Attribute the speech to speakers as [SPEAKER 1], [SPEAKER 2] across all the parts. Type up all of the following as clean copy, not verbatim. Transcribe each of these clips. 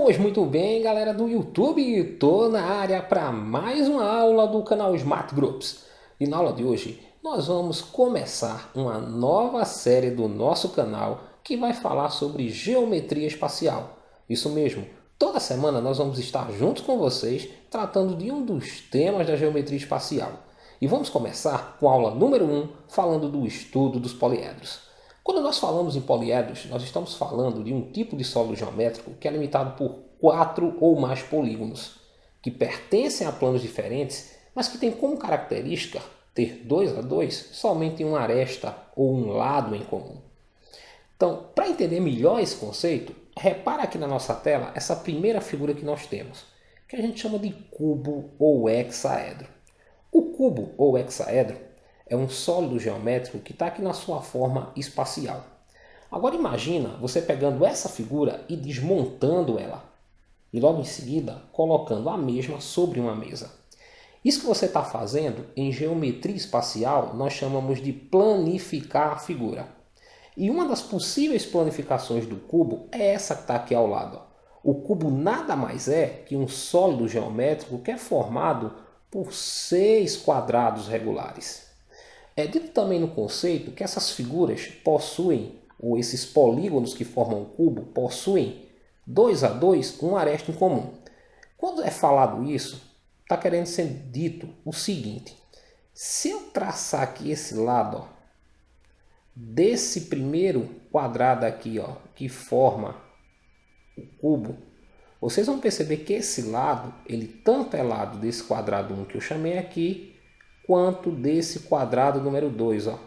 [SPEAKER 1] Pois muito bem, galera do YouTube, estou na área para mais uma aula do canal Smart Groups. E na aula de hoje nós vamos começar uma nova série do nosso canal que vai falar sobre geometria espacial. Isso mesmo, toda semana nós vamos estar juntos com vocês tratando de um dos temas da geometria espacial. E vamos começar com a aula número 1, falando do estudo dos poliedros. Quando nós falamos em poliedros, nós estamos falando de um tipo de sólido geométrico que é limitado por 4 ou mais polígonos, que pertencem a planos diferentes, mas que tem como característica ter 2 a 2 somente uma aresta ou um lado em comum. Então, para entender melhor esse conceito, repara aqui na nossa tela essa primeira figura que nós temos, que a gente chama de cubo ou hexaedro. O cubo ou hexaedro é um sólido geométrico que está aqui na sua forma espacial. Agora imagina você pegando essa figura e desmontando ela. E logo em seguida colocando a mesma sobre uma mesa. Isso que você está fazendo em geometria espacial nós chamamos de planificar a figura. E uma das possíveis planificações do cubo é essa que está aqui ao lado. O cubo nada mais é que um sólido geométrico que é formado por 6 quadrados regulares. É dito também no conceito que essas figuras possuem, ou esses polígonos que formam o cubo, possuem 2 a 2 uma aresta em comum. Quando é falado isso, está querendo ser dito o seguinte: se eu traçar aqui esse lado, ó, desse primeiro quadrado aqui, ó, que forma o cubo, vocês vão perceber que esse lado, ele tanto é lado desse quadrado 1 que eu chamei aqui, quanto desse quadrado número 2. Ó.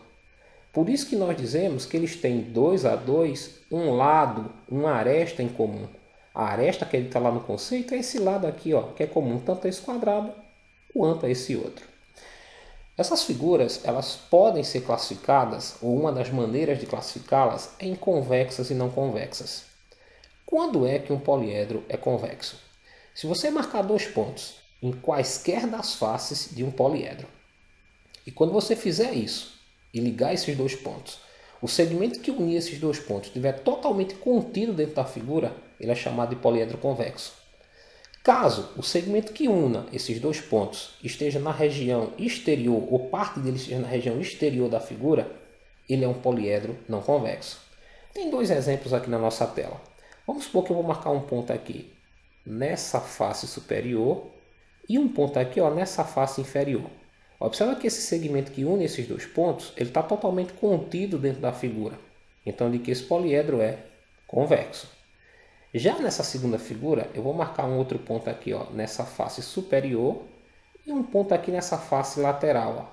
[SPEAKER 1] Por isso que nós dizemos que eles têm 2 a 2 um lado, uma aresta em comum. A aresta que ele está lá no conceito é esse lado aqui, ó, que é comum tanto a esse quadrado quanto a esse outro. Essas figuras elas podem ser classificadas, ou uma das maneiras de classificá-las é em convexas e não convexas. Quando é que um poliedro é convexo? Se você marcar 2 pontos em quaisquer das faces de um poliedro, e quando você fizer isso e ligar esses 2 pontos, o segmento que unir esses 2 pontos estiver totalmente contido dentro da figura, ele é chamado de poliedro convexo. Caso o segmento que una esses 2 pontos esteja na região exterior, ou parte dele esteja na região exterior da figura, ele é um poliedro não convexo. Tem 2 exemplos aqui na nossa tela. Vamos supor que eu vou marcar um ponto aqui nessa face superior e um ponto aqui, ó, nessa face inferior. Observa que esse segmento que une esses 2 pontos, ele está totalmente contido dentro da figura. Então, de que esse poliedro é convexo. Já nessa segunda figura, eu vou marcar um outro ponto aqui, ó, nessa face superior e um ponto aqui nessa face lateral.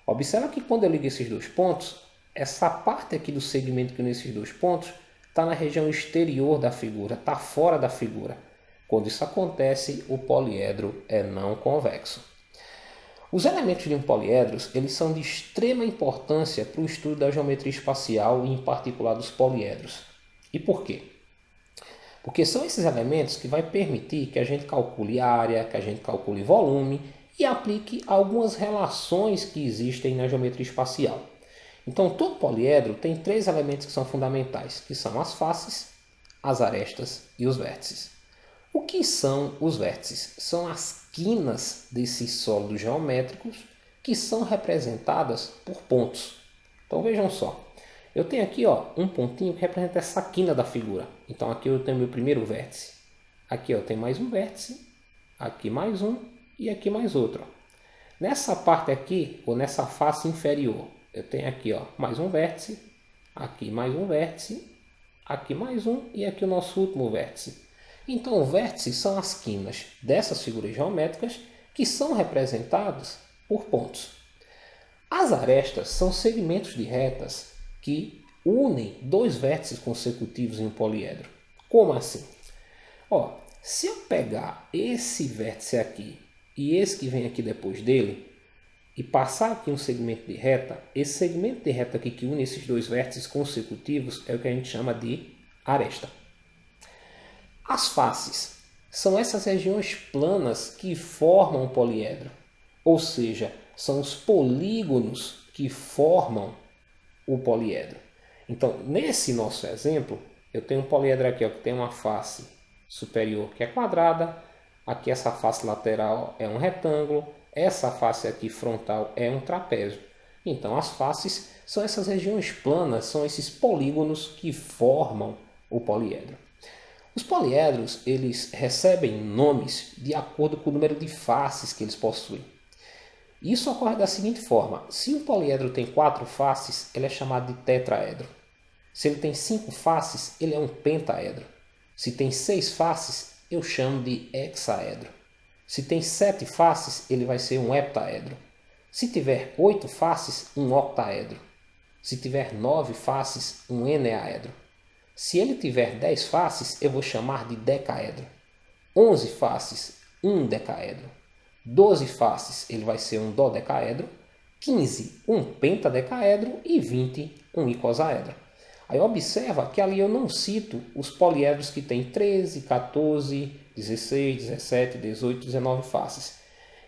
[SPEAKER 1] Ó. Observa que quando eu ligo esses 2 pontos, essa parte aqui do segmento que une esses 2 pontos está na região exterior da figura, está fora da figura. Quando isso acontece, o poliedro é não convexo. Os elementos de um poliedro eles são de extrema importância para o estudo da geometria espacial e em particular dos poliedros. E por quê? Porque são esses elementos que vai permitir que a gente calcule área, que a gente calcule volume e aplique algumas relações que existem na geometria espacial. Então todo poliedro tem 3 elementos que são fundamentais, que são as faces, as arestas e os vértices. O que são os vértices? São as quinas desses sólidos geométricos que são representadas por pontos. Então vejam só, eu tenho aqui ó, um pontinho que representa essa quina da figura. Então aqui eu tenho meu primeiro vértice. Aqui eu tenho mais um vértice, aqui mais um e aqui mais outro. Ó. Nessa parte aqui, ou nessa face inferior, eu tenho aqui ó, mais um vértice, aqui mais um vértice, aqui mais um e aqui o nosso último vértice. Então, vértices são as quinas dessas figuras geométricas que são representadas por pontos. As arestas são segmentos de retas que unem 2 vértices consecutivos em um poliedro. Como assim? Ó, se eu pegar esse vértice aqui e esse que vem aqui depois dele e passar aqui um segmento de reta, esse segmento de reta aqui que une esses 2 vértices consecutivos é o que a gente chama de aresta. As faces são essas regiões planas que formam o poliedro, ou seja, são os polígonos que formam o poliedro. Então, nesse nosso exemplo, eu tenho um poliedro aqui ó, que tem uma face superior que é quadrada, aqui essa face lateral é um retângulo, essa face aqui frontal é um trapézio. Então as faces são essas regiões planas, são esses polígonos que formam o poliedro. Os poliedros eles recebem nomes de acordo com o número de faces que eles possuem. Isso ocorre da seguinte forma: se um poliedro tem 4 faces, ele é chamado de tetraedro. Se ele tem 5 faces, ele é um pentaedro. Se tem 6 faces, eu chamo de hexaedro. Se tem 7 faces, ele vai ser um heptaedro. Se tiver 8 faces, um octaedro. Se tiver 9 faces, um eneaedro. Se ele tiver 10 faces, eu vou chamar de decaedro. 11 faces, um decaedro. 12 faces, ele vai ser um dodecaedro. 15, um pentadecaedro. E 20, um icosaedro. Aí observa que ali eu não cito os poliedros que têm 13, 14, 16, 17, 18, 19 faces.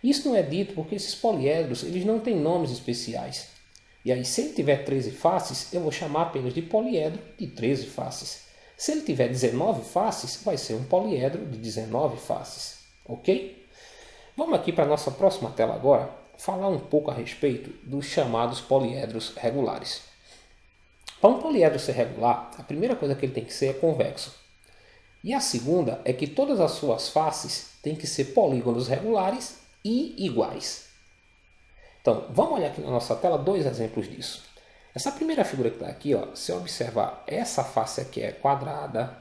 [SPEAKER 1] Isso não é dito porque esses poliedros eles não têm nomes especiais. E aí, se ele tiver 13 faces, eu vou chamar apenas de poliedro de 13 faces. Se ele tiver 19 faces, vai ser um poliedro de 19 faces. Ok? Vamos aqui para a nossa próxima tela agora, falar um pouco a respeito dos chamados poliedros regulares. Para um poliedro ser regular, a primeira coisa que ele tem que ser é convexo. E a segunda é que todas as suas faces têm que ser polígonos regulares e iguais. Então, vamos olhar aqui na nossa tela dois exemplos disso. Essa primeira figura que está aqui, ó, se observar, essa face aqui é quadrada,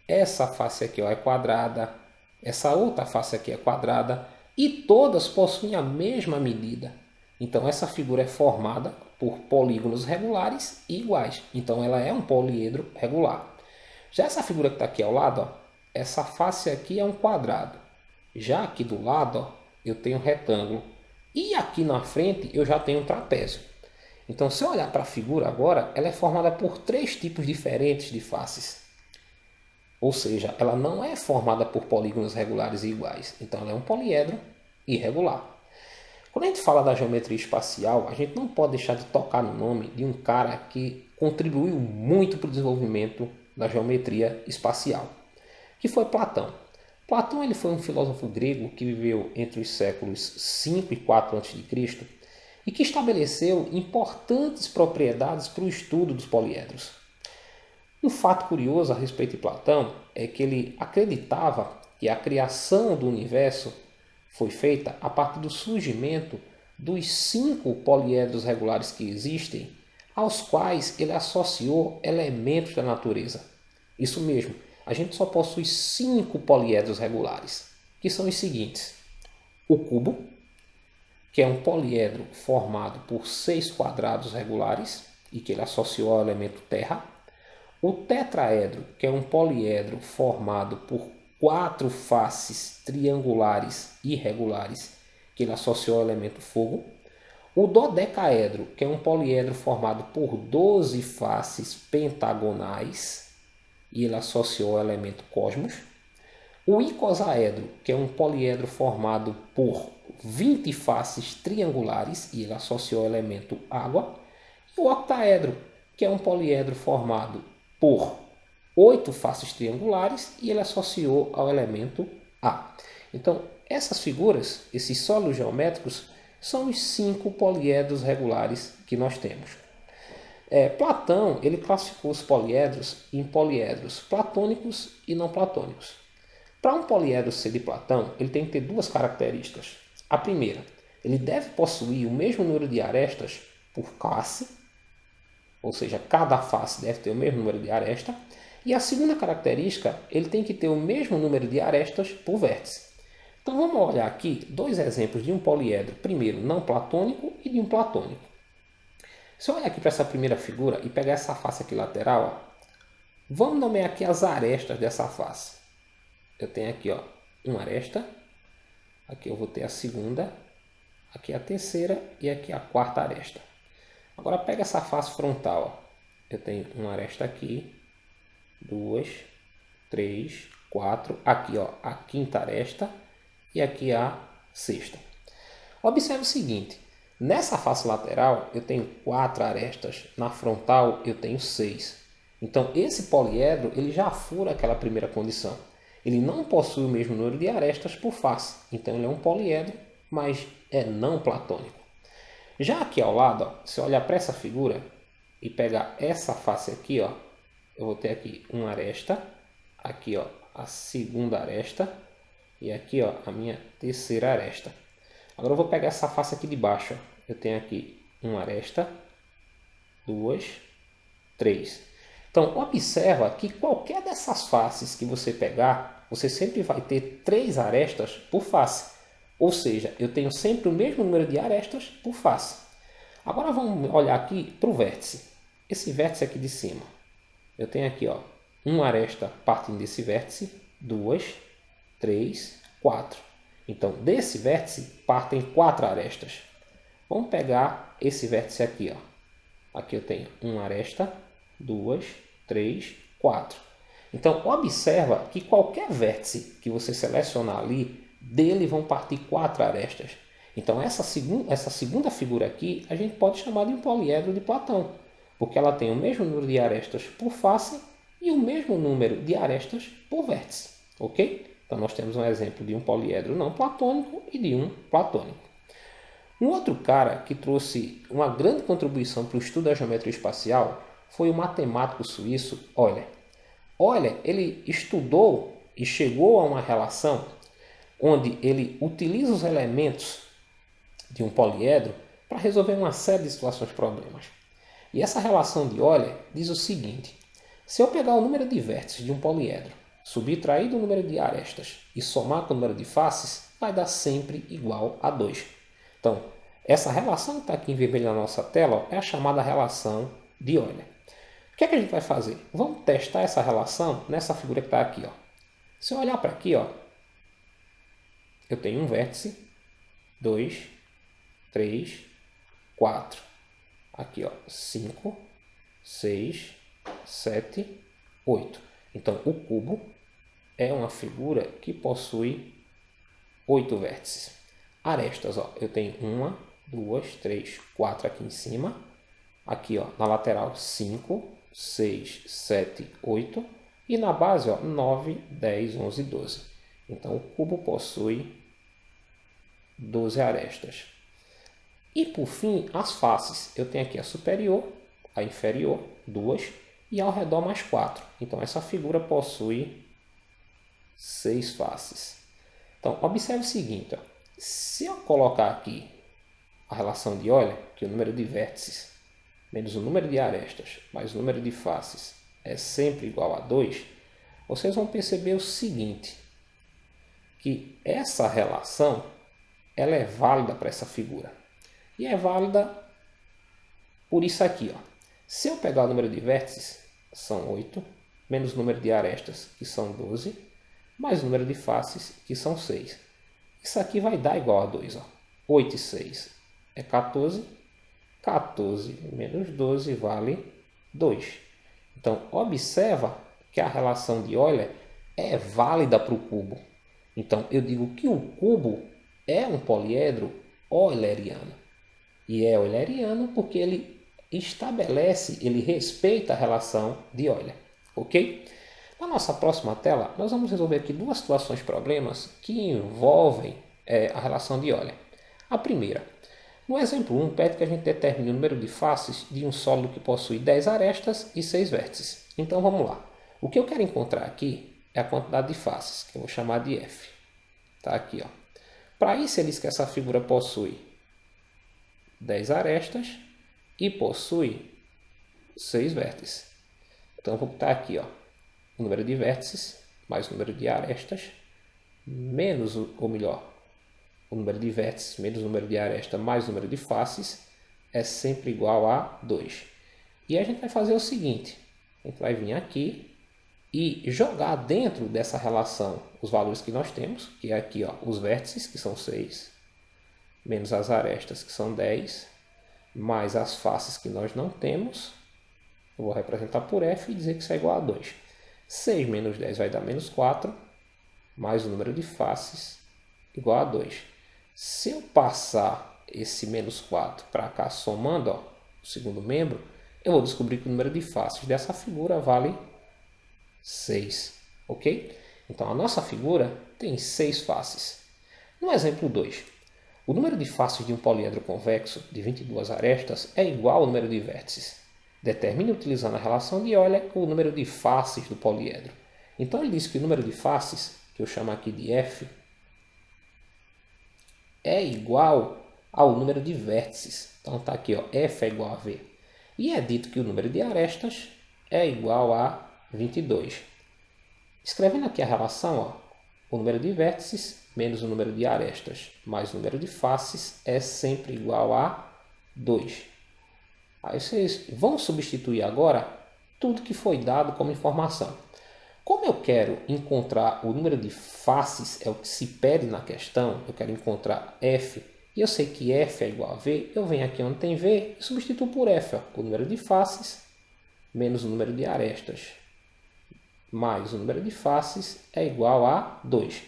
[SPEAKER 1] essa face aqui ó, é quadrada, essa outra face aqui é quadrada, e todas possuem a mesma medida. Então, essa figura é formada por polígonos regulares e iguais. Então, ela é um poliedro regular. Já essa figura que está aqui ao lado, ó, essa face aqui é um quadrado. Já aqui do lado, ó, eu tenho um retângulo. E aqui na frente eu já tenho um trapézio. Então, se eu olhar para a figura agora, ela é formada por 3 tipos diferentes de faces. Ou seja, ela não é formada por polígonos regulares e iguais. Então, ela é um poliedro irregular. Quando a gente fala da geometria espacial, a gente não pode deixar de tocar no nome de um cara que contribuiu muito para o desenvolvimento da geometria espacial, que foi Platão. Platão ele foi um filósofo grego que viveu entre os séculos 5 e 4 a.C. e que estabeleceu importantes propriedades para o estudo dos poliedros. Um fato curioso a respeito de Platão é que ele acreditava que a criação do universo foi feita a partir do surgimento dos 5 poliedros regulares que existem, aos quais ele associou elementos da natureza. Isso mesmo, a gente só possui 5 poliedros regulares, que são os seguintes: o cubo, que é um poliedro formado por 6 quadrados regulares e que ele associou ao elemento terra. O tetraedro, que é um poliedro formado por 4 faces triangulares irregulares, que ele associou ao elemento fogo. O dodecaedro, que é um poliedro formado por 12 faces pentagonais, e ele associou ao elemento cosmos. O icosaedro, que é um poliedro formado por 20 faces triangulares, e ele associou ao elemento água. E o octaedro, que é um poliedro formado por 8 faces triangulares, e ele associou ao elemento A. Então, essas figuras, esses sólidos geométricos, são os 5 poliedros regulares que nós temos. Platão ele classificou os poliedros em poliedros platônicos e não platônicos. Para um poliedro ser de Platão, ele tem que ter 2 características. A primeira, ele deve possuir o mesmo número de arestas por face, ou seja, cada face deve ter o mesmo número de arestas. E a segunda característica, ele tem que ter o mesmo número de arestas por vértice. Então vamos olhar aqui 2 exemplos de um poliedro, primeiro não platônico e de um platônico. Se eu olhar aqui para essa primeira figura e pegar essa face aqui lateral, ó, vamos nomear aqui as arestas dessa face. Eu tenho aqui ó, uma aresta, aqui eu vou ter a segunda, aqui a terceira e aqui a quarta aresta. Agora pega essa face frontal, ó. Eu tenho uma aresta aqui, 2, 3, 4, aqui ó, a quinta aresta e aqui a sexta. Observe o seguinte, nessa face lateral eu tenho 4 arestas, na frontal eu tenho 6. Então esse poliedro ele já fura aquela primeira condição. Ele não possui o mesmo número de arestas por face, então ele é um poliedro, mas é não platônico. Já aqui ao lado, ó, se olhar para essa figura e pegar essa face aqui, ó, eu vou ter aqui uma aresta, aqui ó, a segunda aresta e aqui ó, a minha terceira aresta. Agora eu vou pegar essa face aqui de baixo, ó. Eu tenho aqui uma aresta, duas, três. Então observa que qualquer dessas faces que você pegar, você sempre vai ter três arestas por face. Ou seja, eu tenho sempre o mesmo número de arestas por face. Agora vamos olhar aqui para o vértice. Esse vértice aqui de cima. Eu tenho aqui ó, uma aresta partindo desse vértice, duas, três, quatro. Então desse vértice partem quatro arestas. Vamos pegar esse vértice aqui. Ó. Aqui eu tenho uma aresta, duas, três, quatro. Então observa que qualquer vértice que você selecionar ali, dele vão partir quatro arestas. Então essa segunda figura aqui a gente pode chamar de um poliedro de Platão, porque ela tem o mesmo número de arestas por face e o mesmo número de arestas por vértice. Ok? Então nós temos um exemplo de um poliedro não platônico e de um platônico. Um outro cara que trouxe uma grande contribuição para o estudo da geometria espacial foi o matemático suíço Euler. Euler, ele estudou e chegou a uma relação onde ele utiliza os elementos de um poliedro para resolver uma série de situações problemas. E essa relação de Euler diz o seguinte: se eu pegar o número de vértices de um poliedro, subtrair do número de arestas e somar com o número de faces, vai dar sempre igual a 2. Então, essa relação que está aqui em vermelho na nossa tela é a chamada relação de Euler. O que é que a gente vai fazer? Vamos testar essa relação nessa figura que está aqui. Ó. Se eu olhar para aqui, ó, eu tenho um vértice, 2, 3, 4. Aqui, ó, 5, 6, 7, 8. Então, o cubo é uma figura que possui 8 vértices. Arestas, ó, eu tenho 1, 2, 3, 4 aqui em cima. Aqui, ó, na lateral, 5, 6, 7, 8. E na base, ó, 9, 10, 11, 12. Então, o cubo possui 12 arestas. E por fim, as faces. Eu tenho aqui a superior, a inferior, 2, e ao redor mais 4. Então essa figura possui 6 faces. Então observe o seguinte, ó. Se eu colocar aqui a relação de Euler, que o número de vértices menos o número de arestas mais o número de faces é sempre igual a 2, vocês vão perceber o seguinte, que essa relação ela é válida para essa figura. E é válida por isso aqui. Ó. Se eu pegar o número de vértices, são 8, menos o número de arestas, que são 12, mais o número de faces, que são 6. Isso aqui vai dar igual a 2. Ó. 8 e 6 é 14. 14 menos 12 vale 2. Então, observa que a relação de Euler é válida para o cubo. Então, eu digo que o cubo é um poliedro euleriano. E é euleriano porque ele estabelece, ele respeita a relação de Euler. Ok? Na nossa próxima tela, nós vamos resolver aqui duas situações problemas que envolvem a relação de Euler. A primeira, no exemplo 1, pede que a gente determine o número de faces de um sólido que possui 10 arestas e 6 vértices. Então vamos lá. O que eu quero encontrar aqui é a quantidade de faces, que eu vou chamar de F. Tá aqui, ó. Para isso, ele diz que essa figura possui 10 arestas e possui 6 vértices. Então, eu vou botar aqui ó, o número de vértices mais o número de arestas, menos, ou melhor, o número de vértices menos o número de aresta mais o número de faces é sempre igual a 2. E a gente vai fazer o seguinte, a gente vai vir aqui e jogar dentro dessa relação os valores que nós temos, que é aqui ó, os vértices, que são 6, menos as arestas, que são 10, mais as faces que nós não temos. Eu vou representar por F e dizer que isso é igual a 2. 6 menos 10 vai dar menos 4, mais o número de faces igual a 2. Se eu passar esse menos 4 para cá somando ó, o segundo membro, eu vou descobrir que o número de faces dessa figura vale 6. Ok? Então a nossa figura tem 6 faces. No exemplo 2, o número de faces de um poliedro convexo de 22 arestas é igual ao número de vértices. Determine utilizando a relação de Euler o número de faces do poliedro. Então ele diz que o número de faces, que eu chamo aqui de F, é igual ao número de vértices. Então está aqui, ó, F é igual a V. E é dito que o número de arestas é igual a 22. Escrevendo aqui a relação, ó, o número de vértices menos o número de arestas mais o número de faces é sempre igual a 2. Aí vocês vão substituir agora tudo que foi dado como informação. Como eu quero encontrar o número de faces, é o que se pede na questão, eu quero encontrar F, e eu sei que F é igual a V, eu venho aqui onde tem V e substituo por F, ó, o número de faces menos o número de arestas mais o número de faces é igual a 2.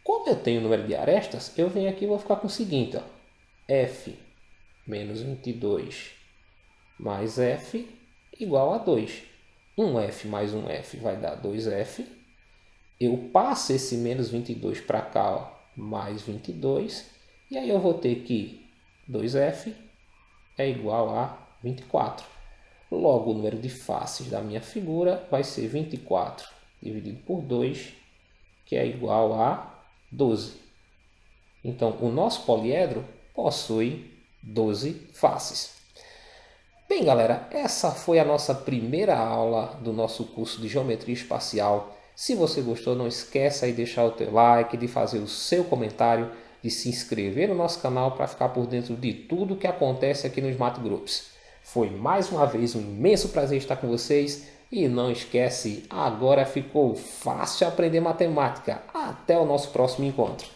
[SPEAKER 1] Como eu tenho o número de arestas, eu venho aqui e vou ficar com o seguinte, ó, F menos 22 mais F igual a 2. 1F mais 1F vai dar 2F. Eu passo esse menos 22 para cá, ó, mais 22. E aí eu vou ter que 2F é igual a 24. Logo, o número de faces da minha figura vai ser 24 dividido por 2, que é igual a 12. Então, o nosso poliedro possui 12 faces. Bem, galera, essa foi a nossa primeira aula do nosso curso de Geometria Espacial. Se você gostou, não esqueça de deixar o teu like, de fazer o seu comentário, de se inscrever no nosso canal para ficar por dentro de tudo que acontece aqui nos Math Groups. Foi mais uma vez um imenso prazer estar com vocês e não esquece, agora ficou fácil aprender matemática. Até o nosso próximo encontro.